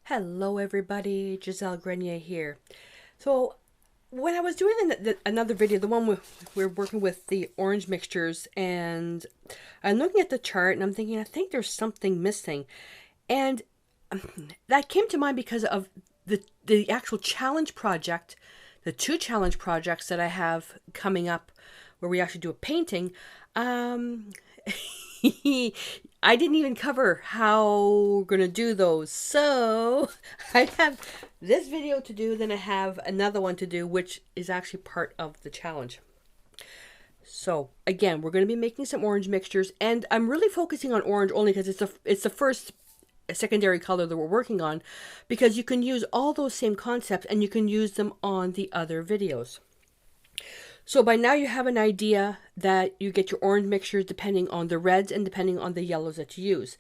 Hello everybody, Gisele Grenier here. So when I was doing another video, the one we're working with the orange mixtures, and I'm looking at the chart and I'm thinking, I think there's something missing. And that came to mind because of the actual challenge project, the two challenge projects that I have coming up where we actually do a painting. I didn't even cover how we're going to do those. So I have this video to do, then I have another one to do, which is actually part of the challenge. So again, we're going to be making some orange mixtures, and I'm really focusing on orange only because it's the first secondary color that we're working on, because you can use all those same concepts and you can use them on the other videos. So by now you have an idea that you get your orange mixtures depending on the reds and depending on the yellows that you use.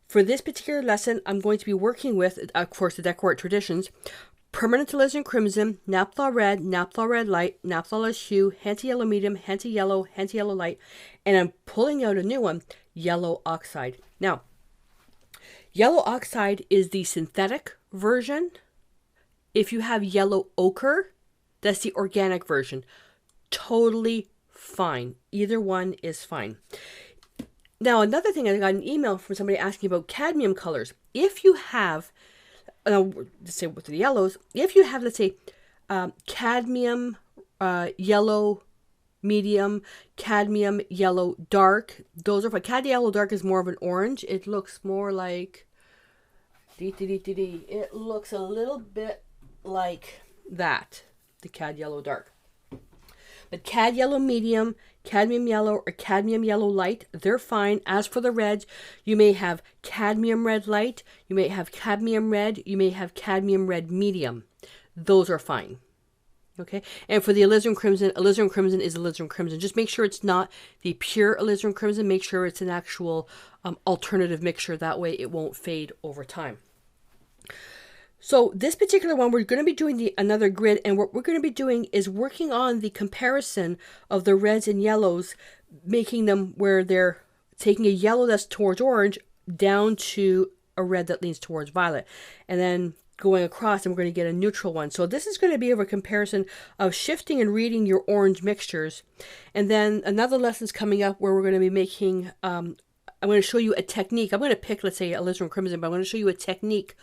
For this particular lesson, I'm going to be working with, of course, the Decor Art Traditions, Permanent Alizarin Crimson, Naphtha Red Light, Naphtha Hue, Hanty Yellow Medium, Hanty Yellow Light, and I'm pulling out a new one, Yellow Oxide. Now, Yellow Oxide is the synthetic version. If you have Yellow Ochre, that's the organic version. Totally fine. Either one is fine. Now, another thing, I got an email from somebody asking about cadmium colors. If you have, let's say with the yellows, if you have, let's say, cadmium yellow medium, cadmium yellow dark, those are fine. Cadmium yellow dark is more of an orange. It looks more like, it looks a little bit like that, the cad yellow dark. But cad yellow medium, cadmium yellow, or cadmium yellow light, they're fine. As for the reds, you may have cadmium red light, you may have cadmium red, you may have cadmium red medium. Those are fine. Okay? And for the alizarin crimson is alizarin crimson. Just make sure it's not the pure alizarin crimson. Make sure it's an actual alternative mixture. That way it won't fade over time. So this particular one, we're going to be doing another grid, and what we're going to be doing is working on the comparison of the reds and yellows, making them where they're taking a yellow that's towards orange down to a red that leans towards violet, and then going across, and we're going to get a neutral one. So this is going to be a comparison of shifting and reading your orange mixtures. And then another lesson's coming up where we're going to be making, I'm going to show you a technique. I'm going to pick, let's say, alizarin crimson, but I'm going to show you a technique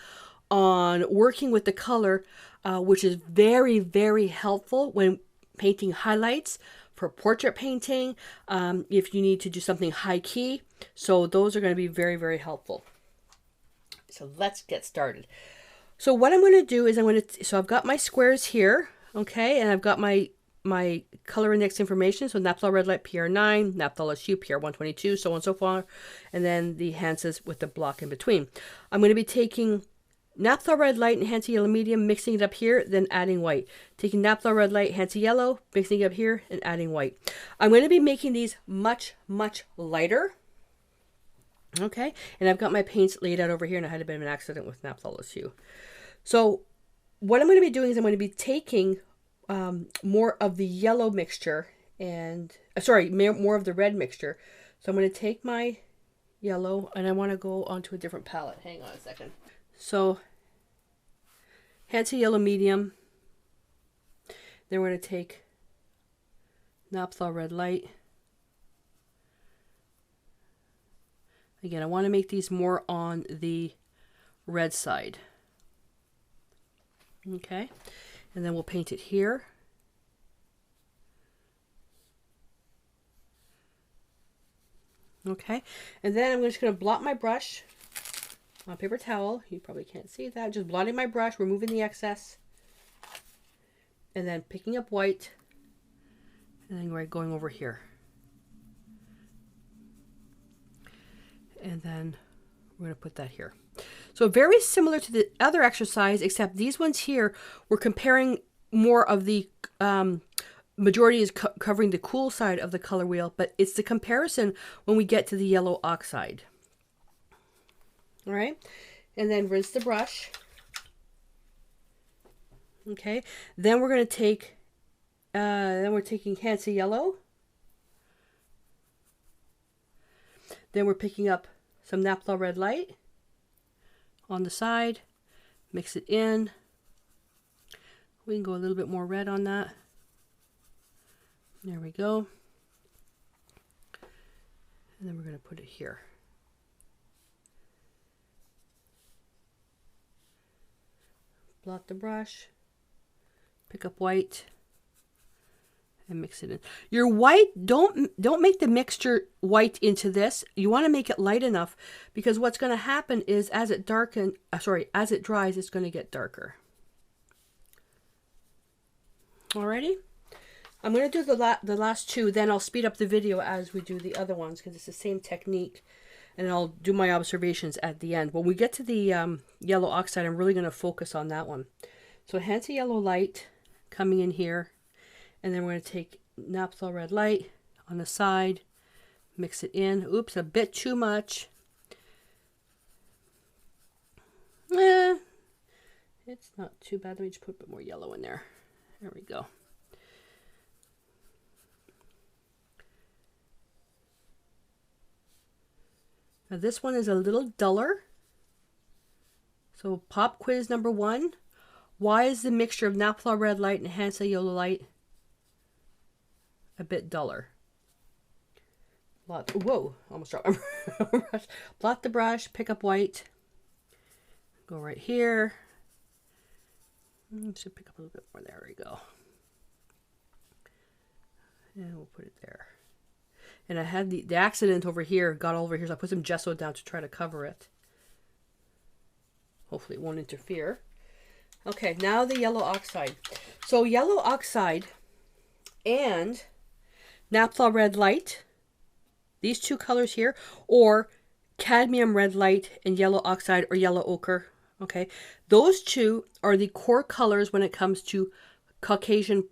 on working with the color, which is very, very helpful when painting highlights, for portrait painting, if you need to do something high key. So those are going to be very, very helpful. So let's get started. So what I'm going to do is so I've got my squares here, okay, and I've got my color index information. So Naphtha Red Light PR9, Naphtha Hue PR122, so on and so forth, and then the Hanses with the block in between. I'm going to be taking Naphtha Red Light and Hanty Yellow Medium, mixing it up here, then adding white. Taking Naphtha Red Light, Hanty Yellow, mixing it up here, and adding white. I'm going to be making these much, much lighter. Okay, and I've got my paints laid out over here, and I had a bit of an accident with Naphtha Hue. So what I'm going to be doing is I'm going to be taking more of the yellow mixture and, more of the red mixture. So I'm going to take my yellow, and I want to go onto a different palette. Hang on a second. So, Hanty Yellow Medium. Then we're going to take Naphtha Red Light. Again, I want to make these more on the red side. Okay, and then we'll paint it here. Okay, and then I'm just going to blot my brush on a paper towel. You probably can't see that. Just blotting my brush, removing the excess, and then picking up white, and then we're going over here. And then we're going to put that here. So very similar to the other exercise, except these ones here, we're comparing more of the, majority is covering the cool side of the color wheel, but it's the comparison when we get to the yellow oxide. All right, and then rinse the brush. Okay, then we're going to take, then we're taking Hanty Yellow. Then we're picking up some Naphtha Red Light on the side, Mix it in. We can go a little bit more red on that. There we go. And then we're going to put it here. Blot the brush. Pick up white. And mix it in. Your white, don't make the mixture white into this. You want to make it light enough, because what's going to happen is as it dries, it's going to get darker. Alrighty. I'm going to do the last two, then I'll speed up the video as we do the other ones, because it's the same technique, and I'll do my observations at the end. When we get to the yellow oxide, I'm really going to focus on that one. So Hansa Yellow Light coming in here. And then we're going to take Naphtha Red Light on the side, mix it in. Oops, a bit too much. It's not too bad. Let me just put a bit more yellow in there. There we go. Now this one is a little duller. So pop quiz number 1. Why is the mixture of Naphtha Red Light and Hansa Yellow Light a bit duller? Whoa, almost dropped my brush. Blot the brush, pick up white, go right here. Should pick up a little bit more. There we go. And we'll put it there. And I had the accident over here, got all over here, so I put some gesso down to try to cover it. Hopefully it won't interfere. Okay, now the yellow oxide. So yellow oxide and Naphtha Red Light, these two colors here, or cadmium red light and yellow oxide or yellow ochre, okay? Those two are the core colors when it comes to Caucasian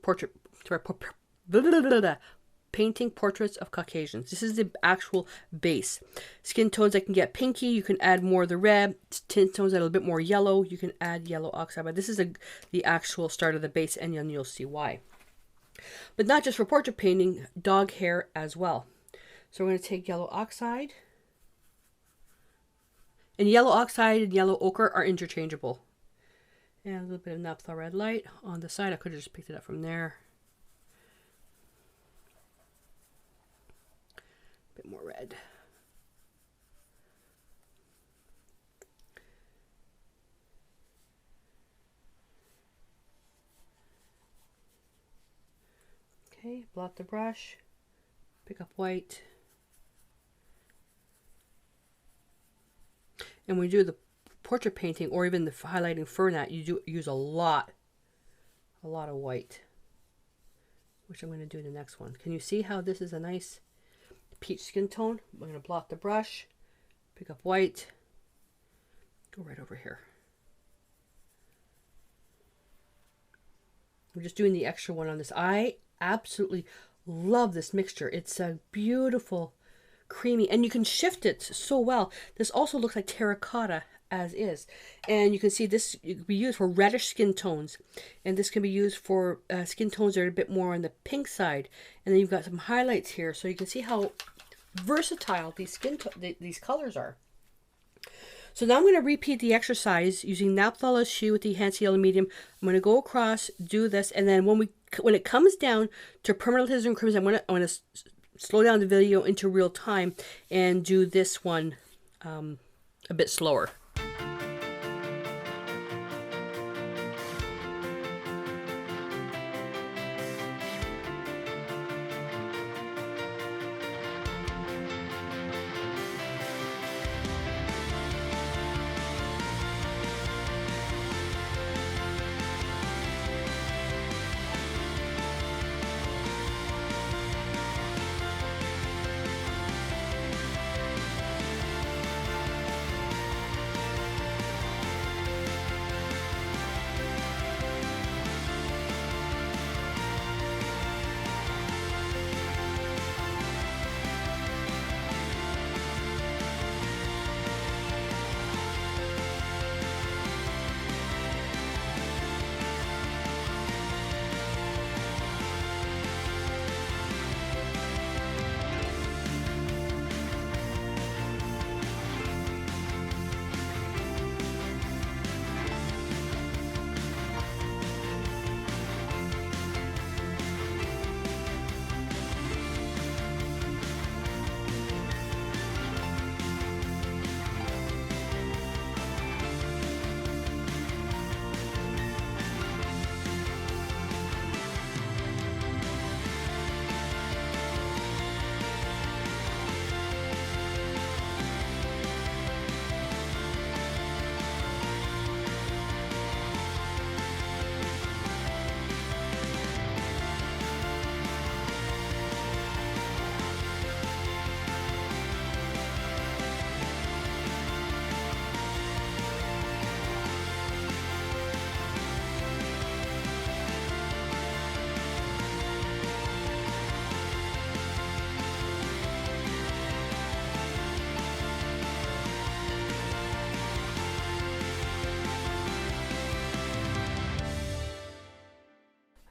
painting portraits of Caucasians. This is the actual base. Skin tones that can get pinky, you can add more of the red. Skin tones that are a bit more yellow, you can add yellow oxide. But this is the actual start of the base, and then you'll see why. But not just for portrait painting, dog hair as well. So we're going to take yellow oxide. And yellow oxide and yellow ochre are interchangeable. And a little bit of Naphtha Red Light on the side. I could have just picked it up from there. A bit more red. Okay, blot the brush, pick up white. And when you do the portrait painting or even the highlighting fernat, you do use a lot of white, which I'm going to do in the next one. Can you see how this is a nice peach skin tone? I'm going to blot the brush, pick up white, go right over here. I'm just doing the extra one on this. I absolutely love this mixture. It's a beautiful creamy, and you can shift it so well. This also looks like terracotta as is, and you can see this can be used for reddish skin tones, and this can be used for skin tones that are a bit more on the pink side. And then you've got some highlights here, so you can see how versatile these these colors are. So now I'm going to repeat the exercise using Naphtha Shoe with the Hansa Yellow Medium. I'm going to go across, do this, and then when it comes down to permanent alizarin crimson, I'm going to slow down the video into real time and do this one a bit slower.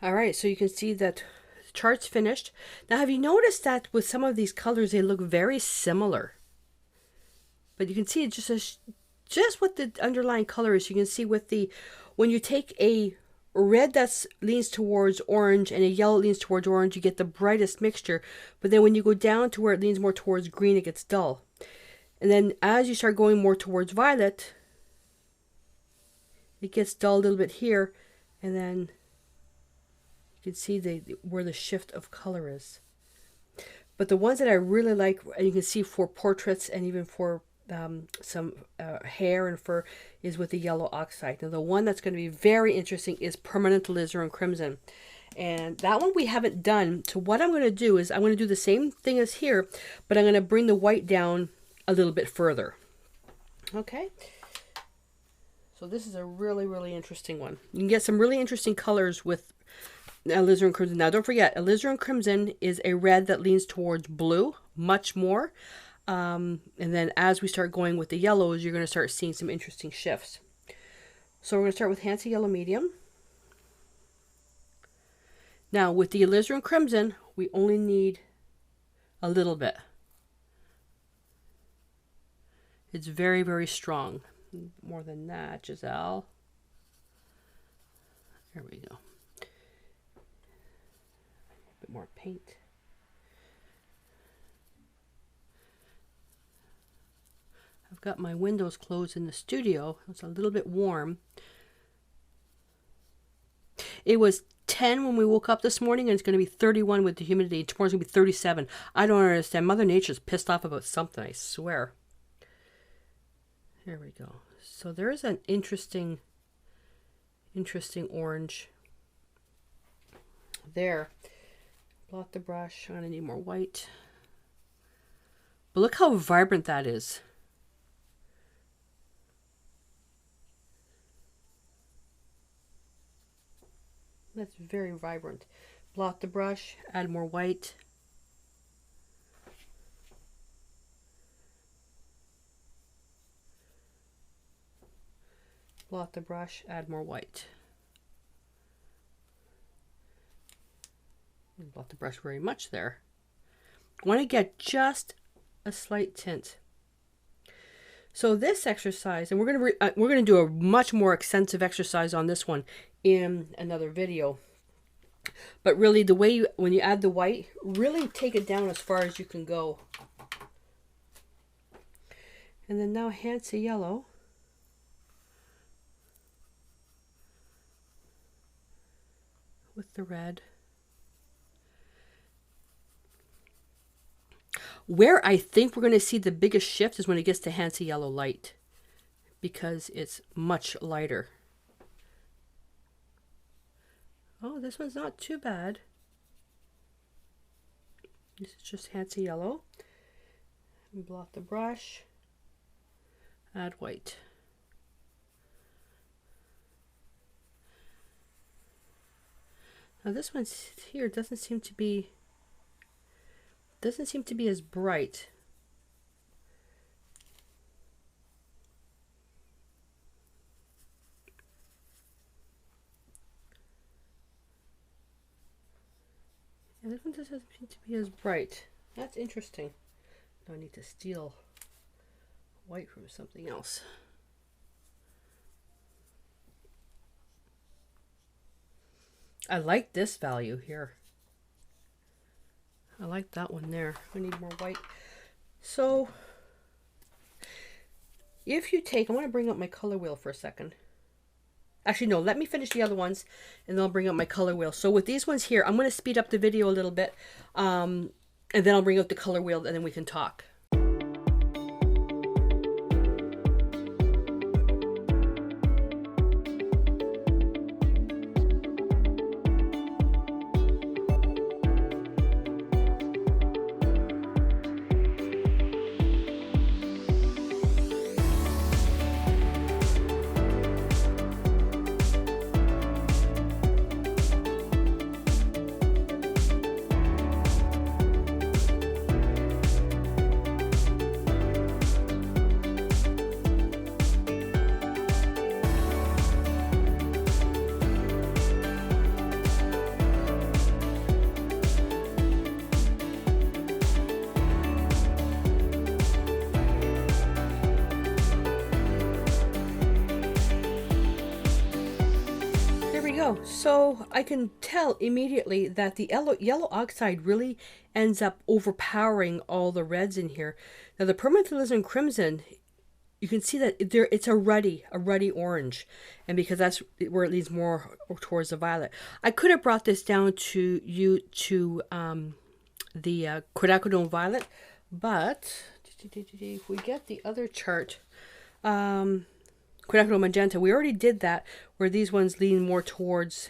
All right, so you can see that the chart's finished. Now, have you noticed that with some of these colors, they look very similar? But you can see it just what the underlying color is. You can see with when you take a red that leans towards orange and a yellow leans towards orange, you get the brightest mixture. But then when you go down to where it leans more towards green, it gets dull. And then as you start going more towards violet, it gets dull a little bit here, and then you can see where the shift of color is. But the ones that I really like, and you can see for portraits and even for some hair and fur, is with the yellow oxide. Now the one that's going to be very interesting is permanent alizarin crimson. And that one we haven't done. So what I'm going to do is I'm going to do the same thing as here, but I'm going to bring the white down a little bit further. Okay. So this is a really, really interesting one. You can get some really interesting colors with alizarin crimson. Now don't forget, alizarin crimson is a red that leans towards blue much more. And then as we start going with the yellows, you're going to start seeing some interesting shifts. So we're going to start with Hansa Yellow Medium. Now with the alizarin crimson, we only need a little bit. It's very, very strong. More than that, Gisele. There we go. A bit more paint. I've got my windows closed in the studio. It's a little bit warm. It was 10 when we woke up this morning, and it's going to be 31 with the humidity. Tomorrow's going to be 37. I don't understand. Mother Nature's pissed off about something, I swear. There we go. So there's an interesting orange there. Blot the brush. I'm going to need more white. But look how vibrant that is. That's very vibrant. Blot the brush. Add more white. Blot the brush, add more white. Blot the brush very much there. I want to get just a slight tint. So this exercise, and we're going to do a much more extensive exercise on this one in another video. But really, the way when you add the white, really take it down as far as you can go. And then now Hansa Yellow. With the red. Where I think we're going to see the biggest shift is when it gets to Hansa Yellow Light, because it's much lighter. Oh, this one's not too bad. This is just Hansa Yellow. Blot the brush. Add white. Now this one here doesn't seem to be as bright. And this one doesn't seem to be as bright. That's interesting. Now I need to steal white from something else. I like this value here. I like that one there. I need more white. So if you take, I want to bring up my color wheel for a second. Actually, no, let me finish the other ones and then I'll bring up my color wheel. So with these ones here, I'm going to speed up the video a little bit. And then I'll bring out the color wheel and then we can talk. go. So I can tell immediately that the yellow oxide really ends up overpowering all the reds in here. Now the permanent alizarin crimson, you can see that it's a ruddy orange, and because that's where it leads more towards the violet. I could have brought this down to the quinacridone violet, but if we get the other chart, quinacridone magenta, we already did that, where these ones lean more towards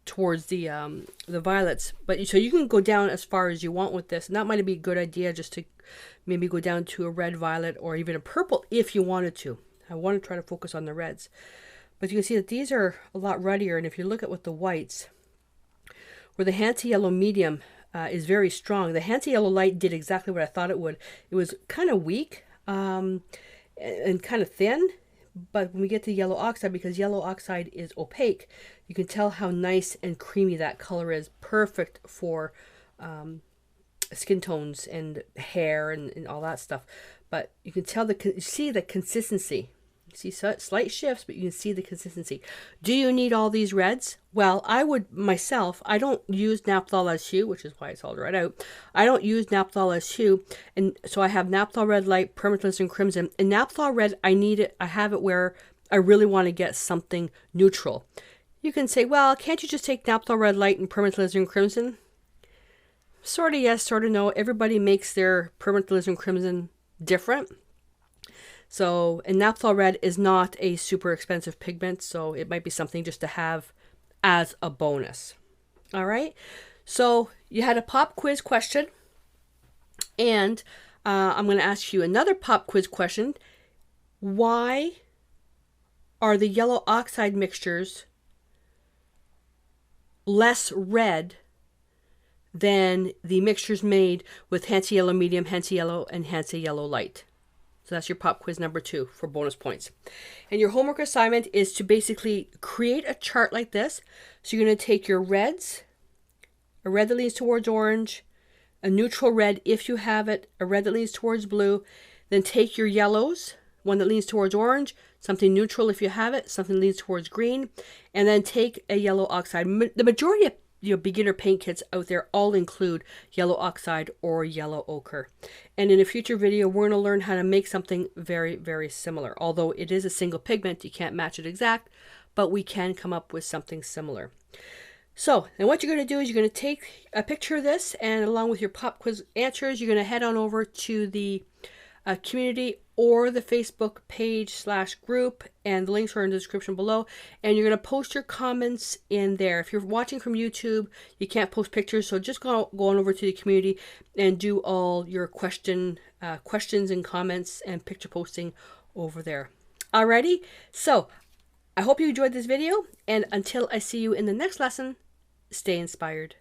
the violets. But so you can go down as far as you want with this, and that might be a good idea, just to maybe go down to a red violet or even a purple if you wanted to. I want to try to focus on the reds, but you can see that these are a lot ruddier. And if you look at what the whites, where the Hansa yellow medium is very strong, the Hansa yellow light did exactly what I thought it would. It was kind of weak and kind of thin, but when we get to yellow oxide, because yellow oxide is opaque, you can tell how nice and creamy that color is. Perfect for skin tones and hair and all that stuff. But you can tell you see the consistency. You see slight shifts, but you can see the consistency. Do you need all these reds? Well, I would myself. I don't use naphthol as hue, which is why it's all right out. I don't use naphthol as hue, and so I have naphthol red light, permanent alizarin crimson. And naphthol red, I need it. I have it where I really want to get something neutral. You can say, well, can't you just take naphthol red light and permanent alizarin crimson? Sort of yes, sort of no. Everybody makes their permanent alizarin crimson different. So, and naphthol red is not a super expensive pigment, so it might be something just to have as a bonus. All right. So you had a pop quiz question, and I'm going to ask you another pop quiz question. Why are the yellow oxide mixtures less red than the mixtures made with Hansa yellow medium, Hansa yellow, and Hansa yellow light? So that's your pop quiz number 2 for bonus points. And your homework assignment is to basically create a chart like this. So you're going to take your reds, a red that leans towards orange, a neutral red if you have it, a red that leans towards blue. Then take your yellows, one that leans towards orange, something neutral if you have it, something that leans towards green, and then take a yellow oxide. The majority of beginner paint kits out there all include yellow oxide or yellow ochre. And in a future video, we're going to learn how to make something very, very similar. Although it is a single pigment, you can't match it exact, but we can come up with something similar. So, and what you're going to do is you're going to take a picture of this, and along with your pop quiz answers, you're going to head on over to the community or the Facebook page / group, and the links are in the description below, and you're going to post your comments in there. If you're watching from YouTube, you can't post pictures, so just go on over to the community and do all your questions and comments and picture posting over there. Alrighty, so I hope you enjoyed this video, and until I see you in the next lesson, stay inspired.